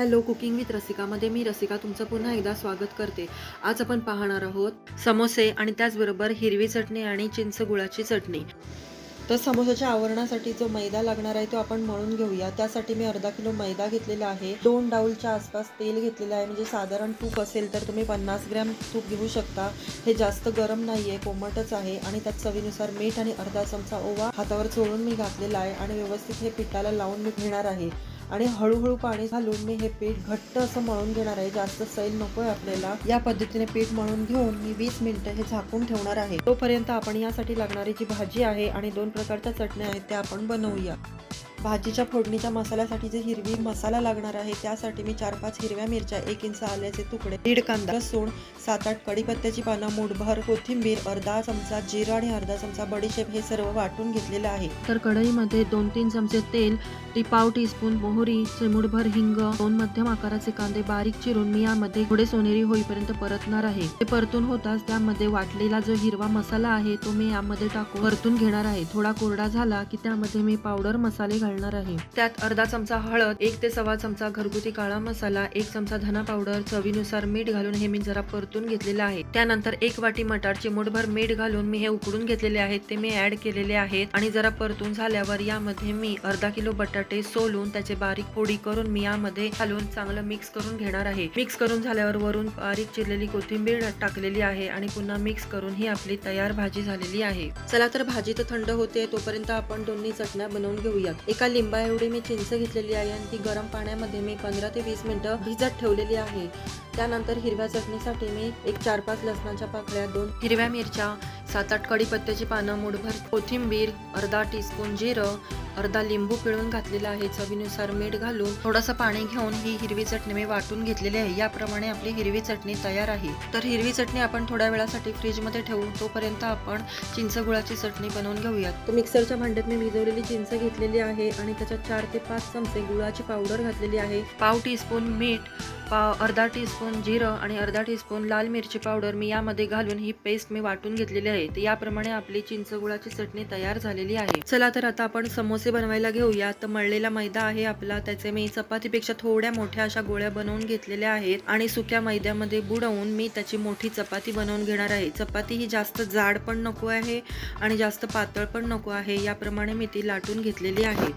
Hello, cooking with रसिकामध्ये मी रसिका तुमचं पुन्हा एकदा स्वागत करते। आज आपण पाहणार आहोत समोसे आणि त्याचबरोबर हिरवी चटणी आणि चिंच गुळाची चटणी। तर समोसाच्या आवरणासाठी जो मैदा लागणार आहे तो आपण मळून घेऊया। त्यासाठी मी अर्धा किलो मैदा घेतलेला आहे। 2 डाऊलच्या आसपास तेल घेतलेलं आहे, म्हणजे साधारण तूप असेल तर तुम्ही 50 ग्रॅम तूप घेऊ शकता। हे जास्त गरम नाहीये, कोमटच आहे। आणि त्यात चवीनुसार मीठ आणि अर्धा चमचा ओवा हातावर चोळून मी घातलेला आहे आणि व्यवस्थित हे पिठाला लावून मी घेणार आहे। आणि हळूहळू पाणी घालून मी हे पीठ घट्ट असं मळून घेणार आहे। जास्त सैल नकोय आपल्याला। या पद्धतीने पीठ मळून घेऊन मी 20 मिनिटं हे झाकून ठेवणार आहे। तोपर्यंत आपण यासाठी लागणारी जी भाजी आहे आणि 2 प्रकारच्या चटण्या आहेत त्या आपण बनवूया। भाजीच्या फोडणीच्या मसाल्यासाठी जे हिरवी मसाला लागणार आहे त्यासाठी मी 4-5 हिरव्या मिरच्या, 1 इंच आल्याचे तुकडे, 1.5 कांदा, लसूण, 7-8 कढीपत्त्याची पानं, मूठभर कोथिंबीर, अर्धा चमचा जिरा आणि अर्धा चमचा बडीशेप हे सर्व वाटून घेतलेलं आहे। तर कढईमध्ये 2-3 चमचे तेल, पाव टीस्पून मोहरी, चिमूटभर हिंग, 2 मध्यम आकाराचे कांदे बारीक चिरून मी यामध्ये थोडे सोनेरी होईपर्यंत परतणार आहे। ते परतून होताच त्यामध्ये वाटलेला जो हिरवा मसाला आहे तो मी यामध्ये टाकून परतून घेणार आहे। थोडा कोरडा झाला की त्यामध्ये मी पावडर मसाले घालणार आहे। त्यात अर्धा चमचा हळद, 1 ते सव्वा चमचा घरगुती काळा मसाला, 1 चमचा धना पावडर, चवीनुसार मीठ घालून हे मी जरा परतून घेतलेलं आहे। त्यानंतर 1 वाटी मटार, चिमूटभर मीठ घालून मी हे उकडून घेतलेले आहेत ते मी ऍड केलेले आहेत। आणि जरा परतून झाल्यावर यामध्ये मी अर्धा किलो बटाटे सोलून त्याचे बारीक फोडी करून मी यामध्ये घालून चांगलं मिक्स करून घेणार आहे। मिक्स करून झाल्यावर वरून बारीक चिरलेली कोथिंबीर टाकलेली आहे आणि पुन्हा मिक्स करून ही आपली तयार भाजी झालेली आहे। चला तर भाजी तर थंड होते तोपर्यंत आपण दोन्ही चटण्या बनवून घेऊया। एका लिंबा एवढी मी चिंच घेतलेली आहे आणि ती गरम पाण्यामध्ये मी 15 ते 20 मिनिटं भिजत ठेवलेली आहे। त्यानंतर हिरव्या चटणीसाठी मी 4-5 लसणाच्या पाकळ्या, 2 हिरव्या मिरच्या, 7-8 कढीपत्त्याची पानं, मूठभर कोथिंबीर, अर्धा टीस्पून जिरं, अर्धा लिंबू पिळून घातलेला आहे, चवीनुसार मीठ घालून थोडंसं पाणी घेऊन ही हिरवी चटणी मी वाटून घेतलेली आहे। याप्रमाणे आपली हिरवी चटणी तयार आहे। तर हिरवी चटणी आपण थोड्या वेळासाठी फ्रीज मध्ये ठेवू, तोपर्यंत आपण चिंच गुळाची चटणी बनवून घेऊयात। तर मिक्सरच्या भांड्यात मी भिजवलेली चिंच घेतलेली आहे आणि त्याच्यात 4 ते 5 चमचे गुळाची पावडर घातलेली आहे, पाव टीस्पून मीठ, अर्धा टीस्पून जिरं आणि अर्धा टीस्पून लाल मिरची पावडर मी यामध्ये घालून ही पेस्ट मी वाटून घेतलेली आहे। तर याप्रमाणे आपली चिंच गुळाची चटणी तयार झालेली आहे। चला तर आता आपण समोसे बनवायला घेऊया। तर मळलेला मैदा आहे आपला, त्याचे मी चपातीपेक्षा थोड्या मोठ्या अशा गोळ्या बनवून घेतलेल्या आहेत आणि सुक्या मैद्यामध्ये बुडवून मी त्याची मोठी चपाती बनवून घेणार आहे। चपाती ही जास्त जाड पण नको आहे आणि जास्त पातळ पण नको आहे, याप्रमाणे मी ती लाटून घेतलेली आहे।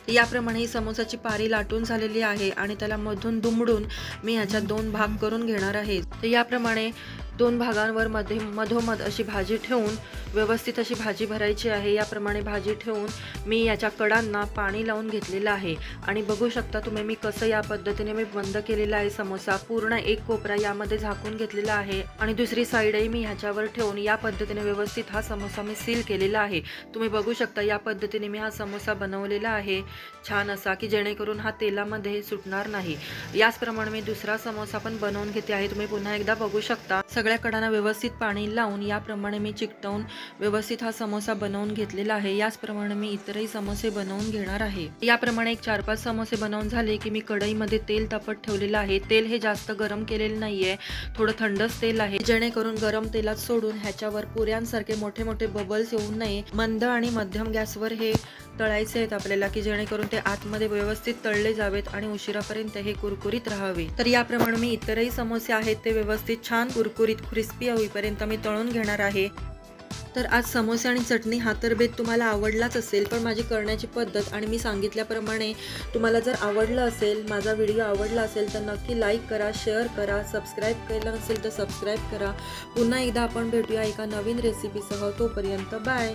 याप्रमाणे ही समोसाची पारी लाटून झालेली आहे आणि त्याला मधून दुमडून मी ह्याच्यात 2 भाग करून घेणार आहे। तर याप्रमाणे 2 भागांवर मधोमध अशी भाजी ठेवून व्यवस्थित अशी भाजी भरायची आहे। याप्रमाणे भाजी ठेवून मी याच्या कडांना पाणी लावून घेतलेलं आहे आणि बघू शकता तुम्ही मी कसं या पद्धतीने मी बंद केलेला आहे। समोसा पूर्ण एक कोपरा यामध्ये झाकून घेतलेला आहे आणि दुसरी साईडही मी ह्याच्यावर ठेवून या पद्धतीने व्यवस्थित हा समोसा मी सील केलेला आहे। तुम्ही बघू शकता या पद्धतीने मी हा समोसा बनवलेला आहे छान असा, की जेणेकरून हा तेलामध्ये सुटणार नाही। याचप्रमाणे मी दुसरा समोसा पण बनवून घेते आहे। तुम्ही पुन्हा एकदा बघू शकता सगळ्या कडांना व्यवस्थित पाणी लावून याप्रमाणे मी चिकटवून व्यवस्थित हा समोसा बनवून घेतलेला आहे। याचप्रमाणे मी इतरही समोसे बनवून घेणार आहे। याप्रमाणे 4-5 समोसे बनवून झाले की मी कढईमध्ये तेल तापत ठेवलेलं आहे। तेल हे जास्त गरम केलेलं नाहीये, थोडं थंडच तेल आहे, जेणेकरून गरम तेलात सोडून ह्याच्यावर पुऱ्यांसारखे मोठे मोठे बबल्स येऊ नये। मंद आणि मध्यम गॅसवर हे तळायचे आहेत आपल्याला, की जेणेकरून ते आतमध्ये व्यवस्थित तळले जावेत आणि उशिरापर्यंत हे कुरकुरीत राहावे। तर याप्रमाणे मी इतरही समोसे आहेत ते व्यवस्थित छान कुरकुरीत क्रिस्पी होईपर्यंत मी तळून घेणार आहे। तर आज समोसे आणि चटणी हा तर बेत तुम्हाला आवडलाच असेल, पण माझी करण्याची पद्धत आणि मी सांगितल्याप्रमाणे तुम्हाला जर आवडलं असेल, माझा व्हिडिओ आवडला असेल तर नक्की लाईक करा, शेअर करा, सबस्क्राईब केलं नसेल तर सबस्क्राईब करा। पुन्हा एकदा आपण भेटूया एका नवीन रेसिपीसह, तोपर्यंत बाय।